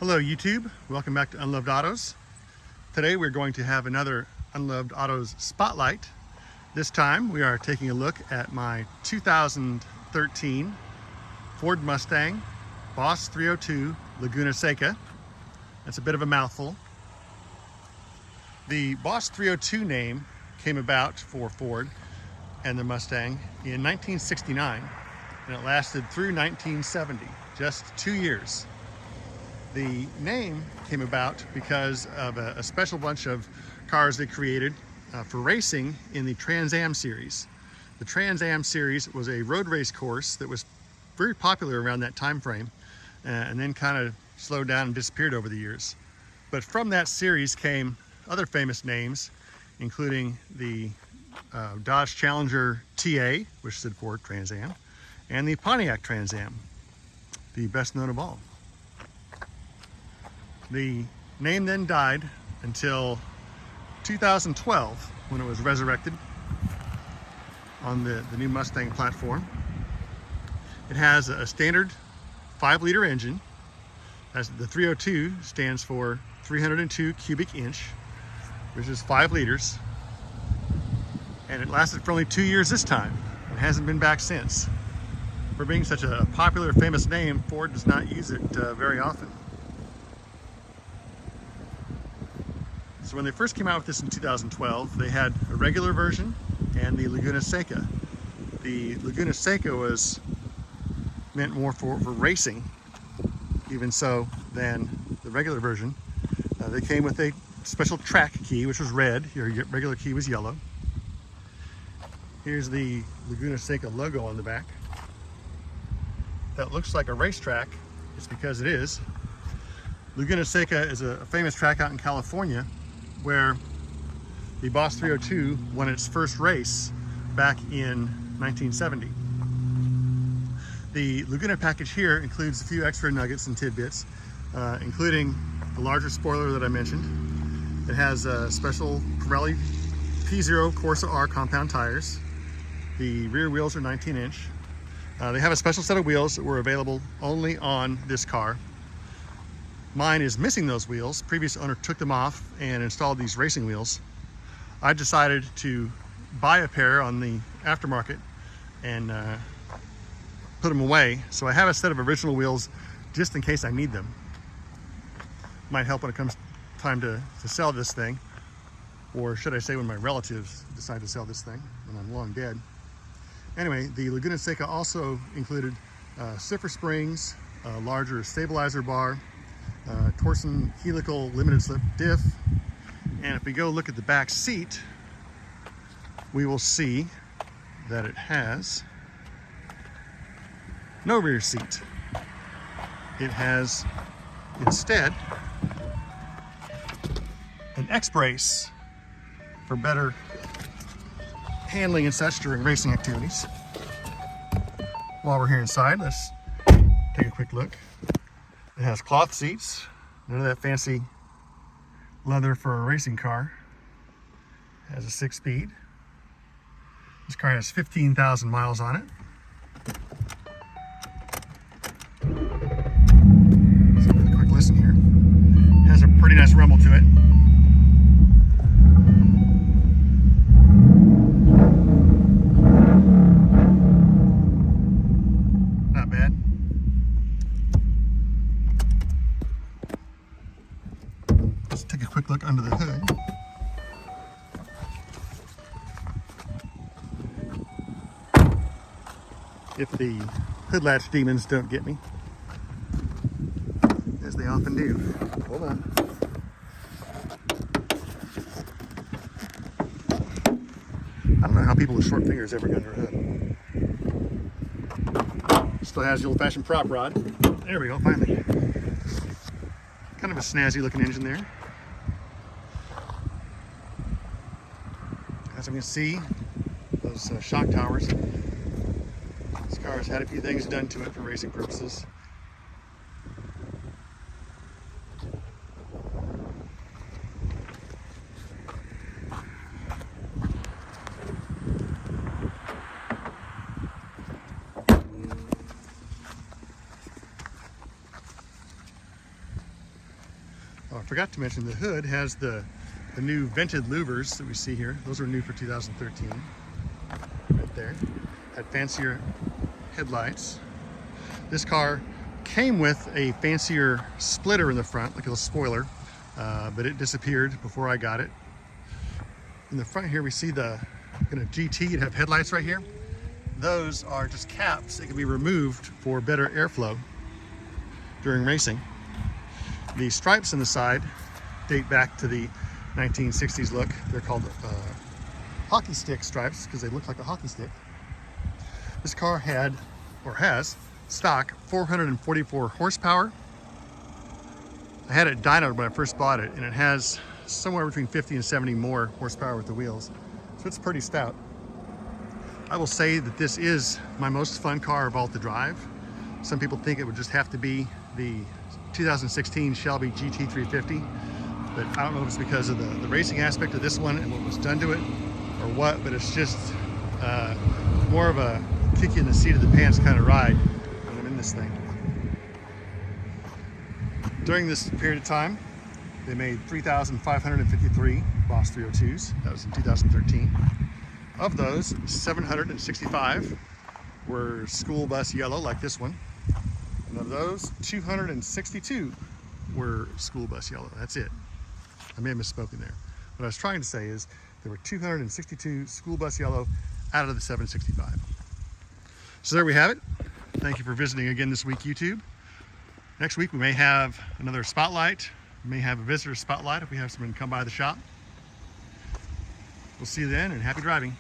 Hello YouTube, welcome back to Unloved Autos. Today we're going to have another Unloved Autos Spotlight. This time we are taking a look at my 2013 Ford Mustang Boss 302 Laguna Seca. That's a bit of a mouthful. The Boss 302 name came about for Ford and the Mustang in 1969 and it lasted through 1970, just 2 years. The name came about because of a special bunch of cars they created for racing in the Trans Am series. The Trans Am series was a road race course that was very popular around that time frame and then kind of slowed down and disappeared over the years. But from that series came other famous names, including the Dodge Challenger TA, which stood for Trans Am, and the Pontiac Trans Am, the best known of all. The name then died until 2012 when it was resurrected on the new Mustang platform. It has a standard 5-liter engine. As the 302 stands for 302 cubic inch, which is 5 liters. And it lasted for only 2 years this time. It hasn't been back since. For being such a popular, famous name, Ford does not use it very often. So when they first came out with this in 2012, they had a regular version and the Laguna Seca. The Laguna Seca was meant more for racing, even so, than the regular version. They came with a special track key, which was red. Your regular key was yellow. Here's the Laguna Seca logo on the back. That looks like a racetrack. It's because it is. Laguna Seca is a famous track out in California where the Boss 302 won its first race back in 1970. The Laguna package here includes a few extra nuggets and tidbits, including the larger spoiler that I mentioned. It has special Pirelli P0 Corsa R compound tires. The rear wheels are 19-inch. They have a special set of wheels that were available only on this car. Mine is missing those wheels. Previous owner took them off and installed these racing wheels. I decided to buy a pair on the aftermarket and put them away. So I have a set of original wheels just in case I need them. Might help when it comes time to sell this thing, or should I say when my relatives decide to sell this thing when I'm long dead. Anyway, the Laguna Seca also included stiffer springs, a larger stabilizer bar, Torsen helical limited slip diff, and if we go look at the back seat, we will see that it has no rear seat. It has instead an X-brace for better handling and such during racing activities. While we're here inside, let's take a quick look. It has cloth seats, none of that fancy leather for a racing car. It has a 6-speed. This car has 15,000 miles on it. Let's give it a quick listen here. It has a pretty nice rumble to it. Not bad. Let's take a quick look under the hood. If the hood latch demons don't get me, as they often do. Hold on. I don't know how people with short fingers ever get under a hood. Still has the old-fashioned prop rod. There we go, finally. Kind of a snazzy looking engine there. As we can see, those shock towers. This car has had a few things done to it for racing purposes. Oh, I forgot to mention the hood has the new vented louvers that we see here. Those are new for 2013. Right there. Had fancier headlights. This car came with a fancier splitter in the front, like a little spoiler, but it disappeared before I got it. In the front here we see the GT. You'd have headlights right here. Those are just caps that can be removed for better airflow during racing. The stripes on the side date back to the 1960s look. They're called hockey stick stripes because they look like a hockey stick. This car had, or has, stock 444 horsepower. I had it dynoed when I first bought it, and it has somewhere between 50 and 70 more horsepower with the wheels. So it's pretty stout. I will say that this is my most fun car of all to drive. Some people think it would just have to be the 2016 Shelby GT350, but I don't know if it's because of the racing aspect of this one and what was done to it or what, but it's just more of a kick you in the seat of the pants kind of ride when I'm in this thing. During this period of time, they made 3,553 Boss 302s. That was in 2013. Of those, 765 were school bus yellow, like this one. And of those, 262 were school bus yellow. That's it. I may have misspoken there. What I was trying to say is there were 262 school bus yellow out of the 765. So there we have it. Thank you for visiting again this week, YouTube. Next week we may have another spotlight. We may have a visitor spotlight if we have someone come by the shop. We'll see you then, and happy driving.